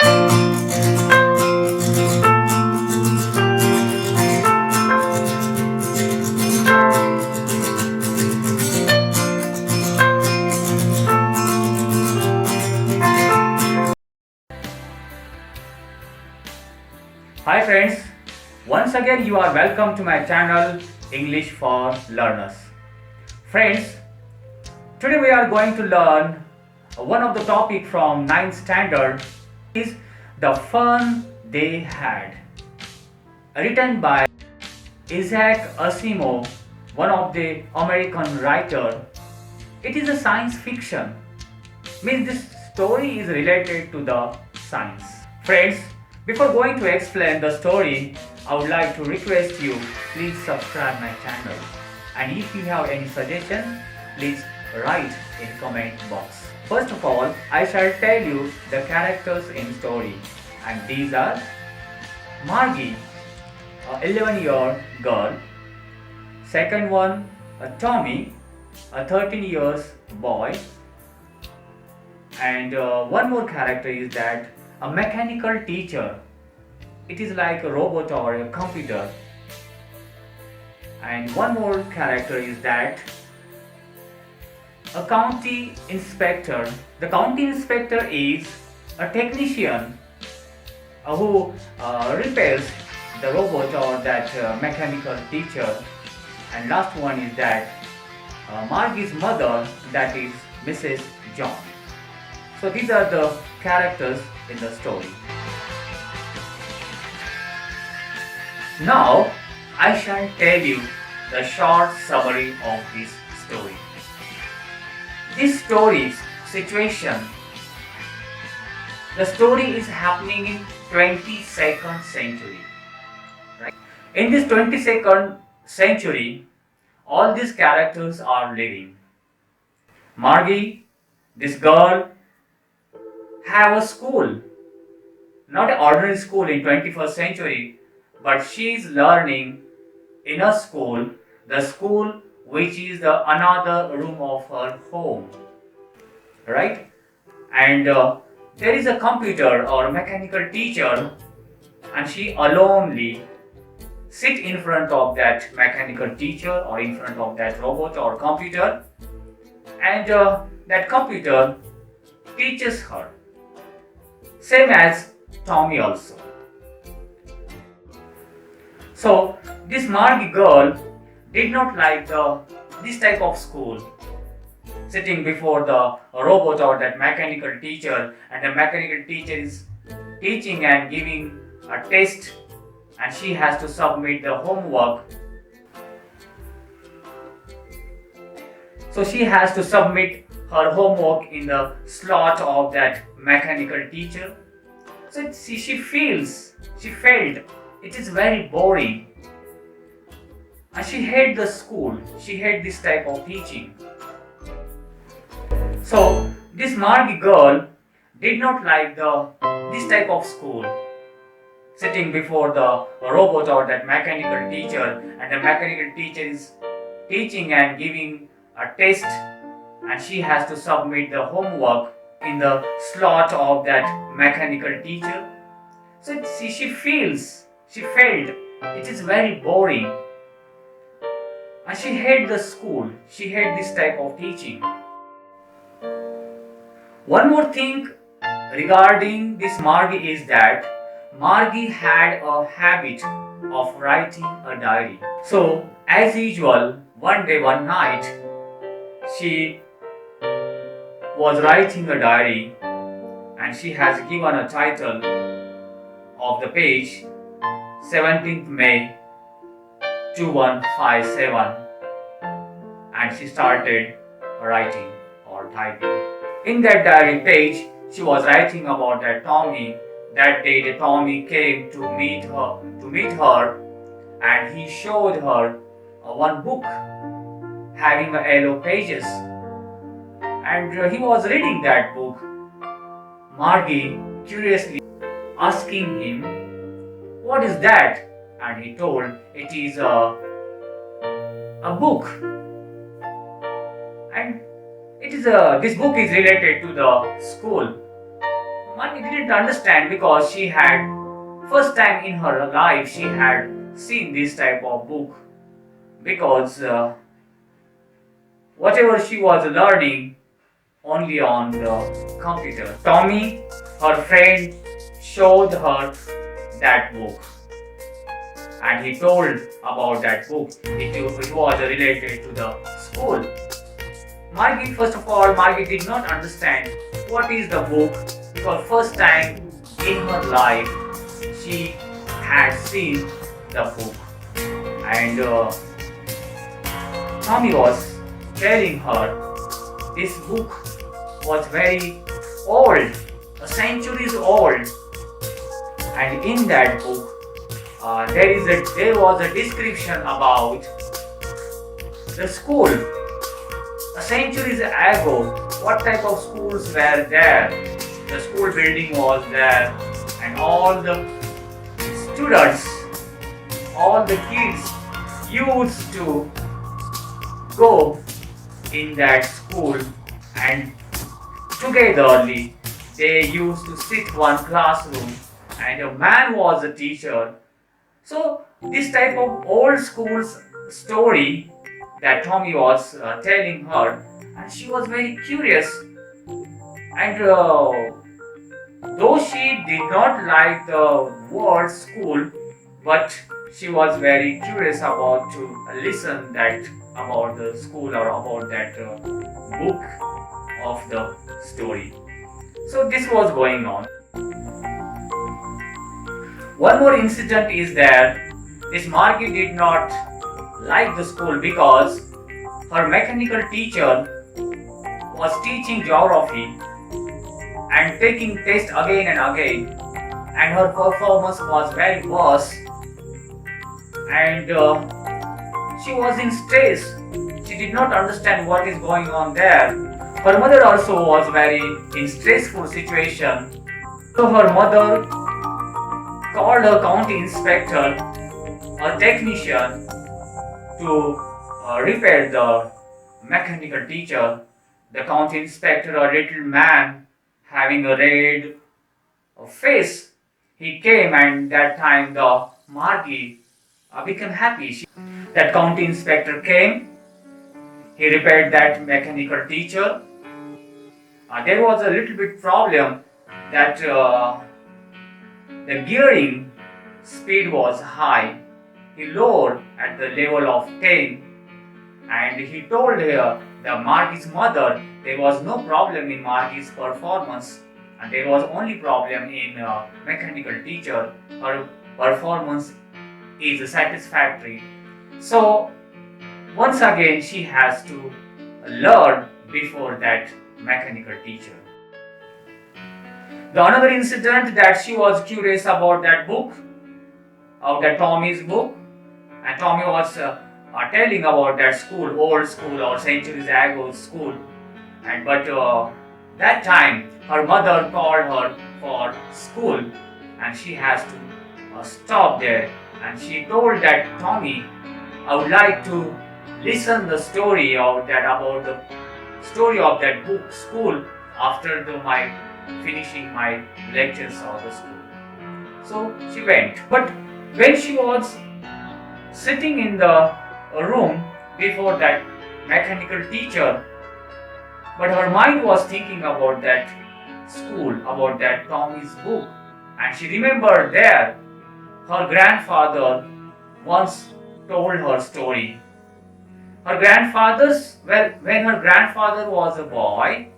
Hi friends, once again you are welcome to my channel English for Learners. Friends, today we are going to learn one of the topic from 9th standard is the fun they had. Written by Asimov, one of the American writer. It is a science fiction. Means this story is related to the science. Friends, before going to explain the story, I would like to request you, please subscribe my channel. And if you have any suggestion, please write in comment box. First of all, I shall tell you the characters in story. And these are Margie, a 11-year girl. Second one, Tommy, a 13 years boy. And one more character is that a mechanical teacher. It is like a robot or a computer. And one more character is that a county inspector. The county inspector is a technician who repairs the robot or that mechanical teacher. And last one is that Margie's mother, that is Mrs. John. So these are the characters in the story. Now I shall tell you the short summary of this story. This story's situation, the story is happening in 22nd century. Right? In this 22nd century, all these characters are living. Margie, this girl, have a school, not an ordinary school in 21st century, but she is learning in a school, the school which is the another room of her home, right? And there is a computer or a mechanical teacher, and she alonely sit in front of that mechanical teacher or in front of that robot or computer, and that computer teaches her. Same as Tommy also. So this Margie girl did not like this type of school, sitting before the robot or that mechanical teacher, and the mechanical teacher is teaching and giving a test, and she has to submit the homework. So she has to submit her homework in the slot of that mechanical teacher. So she felt it is very boring, and she hated the school. She hated this type of teaching. So this Margie girl did not like this type of school, sitting before the robot or that mechanical teacher, and the mechanical teacher is teaching and giving a test, and she has to submit the homework in the slot of that mechanical teacher. So she felt it is very boring, and she hated the school. She hated this type of teaching. One more thing regarding this Margie is that Margie had a habit of writing a diary. So as usual, one day, one night, she was writing a diary, and she has given a title of the page 17th May 2157, and she started writing or typing. In that diary page, she was writing about that Tommy. That day the Tommy came to meet her, and he showed her one book having yellow pages, and he was reading that book. Margie curiously asking him, "What is that?" And he told, "It is a book, and this book is related to the school." Margie didn't understand because she had first time in her life she had seen this type of book, because whatever she was learning only on the computer. Tommy, her friend, showed her that book and he told about that book. It was related to the school. First of all, Margie did not understand what is the book, because first time in her life she had seen the book. And Tommy was telling her this book was very old, centuries old, and in that book there was a description about the school. Centuries ago, what type of schools were there? The school building was there, and all the students, all the kids used to go in that school, and togetherly they used to sit one classroom, and a man was a teacher. So this type of old school's story that Tommy was telling her, and she was very curious. And though she did not like the word school, but she was very curious about to listen that about the school or about that book of the story. So this was going on. One more incident is there. This Margie did not like the school because her mechanical teacher was teaching geography and taking tests again and again, and her performance was very worse, and she was in stress. She did not understand what is going on there. Her mother also was very in stressful situation. So her mother called a county inspector, a technician, to repair the mechanical teacher. The county inspector, a little man having a red face, he came, and that time the Margie became happy. That county inspector came, he repaired that mechanical teacher. There was a little bit problem that the gearing speed was high. He lowered at the level of 10, and he told her, the Margie's mother, there was no problem in Margie's performance, and there was only problem in mechanical teacher. Her performance is satisfactory. So once again she has to learn before that mechanical teacher. The another incident that she was curious about that book, of that Tommy's book, and Tommy was telling about that school, old school or centuries ago school, and but that time her mother called her for school, and she has to stop there, and she told that Tommy, I would like to listen the story of that about the story of that book school after my finishing my lectures of the school. So she went, but when she was sitting in the room before that mechanical teacher, but her mind was thinking about that school, about that Tommy's book, and she remembered there her grandfather once told her story. Her grandfather's, when her grandfather was a boy,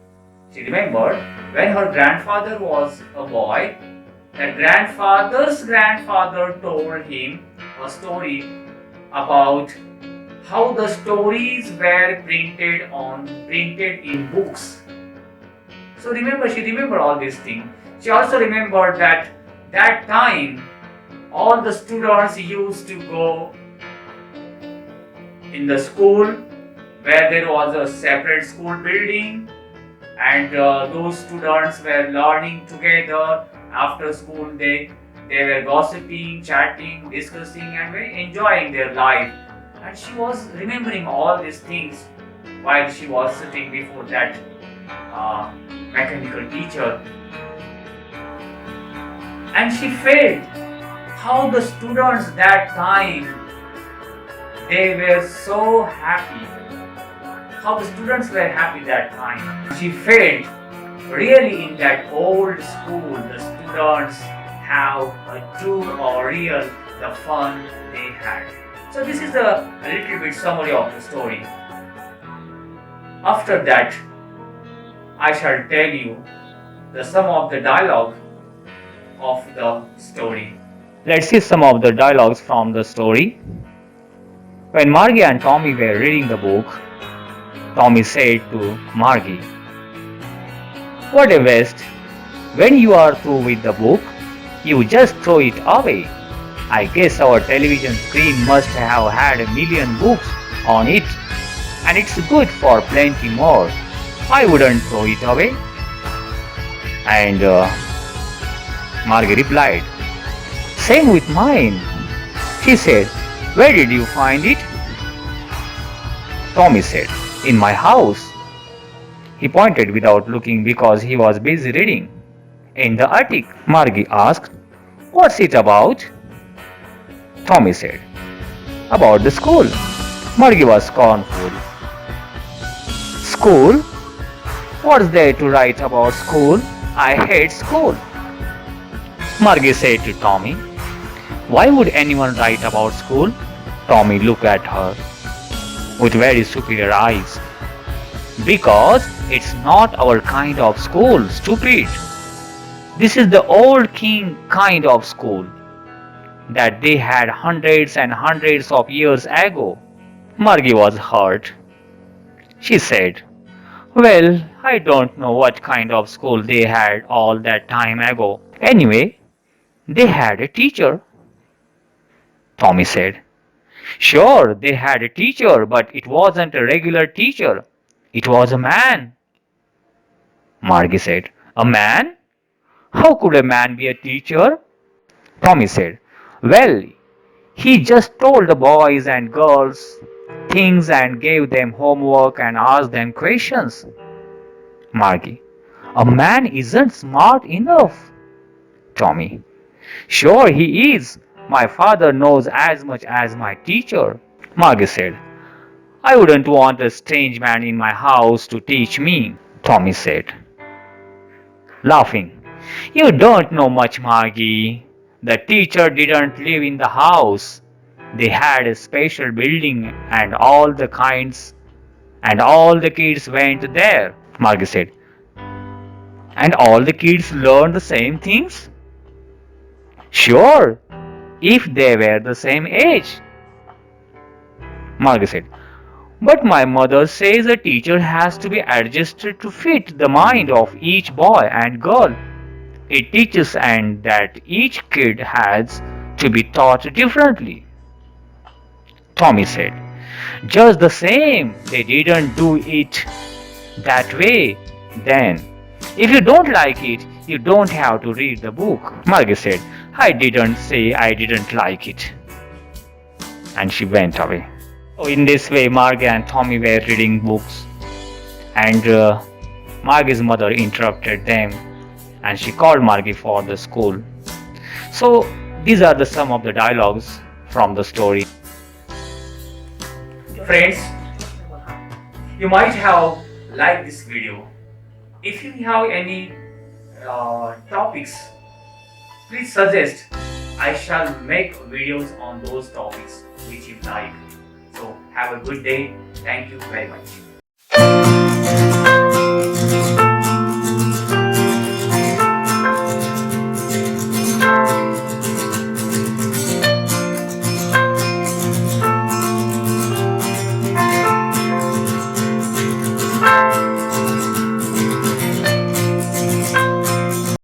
she remembered when her grandfather was a boy, that grandfather's grandfather told him a story about how the stories were printed in books. So she remembered all these things. She also remembered that time all the students used to go in the school where there was a separate school building, and those students were learning together. After school they were gossiping, chatting, discussing, and very enjoying their life. And she was remembering all these things while she was sitting before that mechanical teacher. and she felt how the students that time, they were so happy. How the students were happy that time. She felt really in that old school, the students have a true or real the fun they had. So this is a little bit summary of the story. After that, I shall tell you the sum of the dialogue of the story. Let's see some of the dialogues from the story. When Margie and Tommy were reading the book, Tommy said to Margie, "What a waste! When you are through with the book, you just throw it away. I guess our television screen must have had 1,000,000 books on it, and it's good for plenty more. I wouldn't throw it away." And Margie replied, "Same with mine." She said, "Where did you find it?" Tommy said, "In my house." He pointed without looking because he was busy reading. "In the attic." Margie asked, "What's it about?" Tommy said, "About the school." Margie was scornful. "School? What's there to write about school? I hate school." Margie said to Tommy, "Why would anyone write about school?" Tommy looked at her with very superior eyes. "Because it's not our kind of school, stupid. This is the old king kind of school that they had hundreds and hundreds of years ago." Margie was hurt. She said, "Well, I don't know what kind of school they had all that time ago. Anyway, they had a teacher." Tommy said, "Sure, they had a teacher, but it wasn't a regular teacher. It was a man." Margie said, "A man? How could a man be a teacher?" Tommy said, "Well, he just told the boys and girls things and gave them homework and asked them questions." Margie, "A man isn't smart enough." Tommy, "Sure he is. My father knows as much as my teacher." Margie said, "I wouldn't want a strange man in my house to teach me." Tommy said, laughing, "You don't know much, Margie. The teacher didn't live in the house. They had a special building and all the kids went there." Margie said, "And all the kids learned the same things?" "Sure, if they were the same age." Margie said, "But my mother says a teacher has to be adjusted to fit the mind of each boy and girl. It teaches and that each kid has to be taught differently." Tommy said, "Just the same, they didn't do it that way then. If you don't like it, you don't have to read the book." Margie said, "I didn't say I didn't like it." And she went away. So in this way, Margie and Tommy were reading books, and Margie's mother interrupted them, and she called Margie for the school. So these are the some of the dialogues from the story. Friends, you might have liked this video. If you have any topics, please suggest. I shall make videos on those topics which you like. So have a good day. Thank you very much.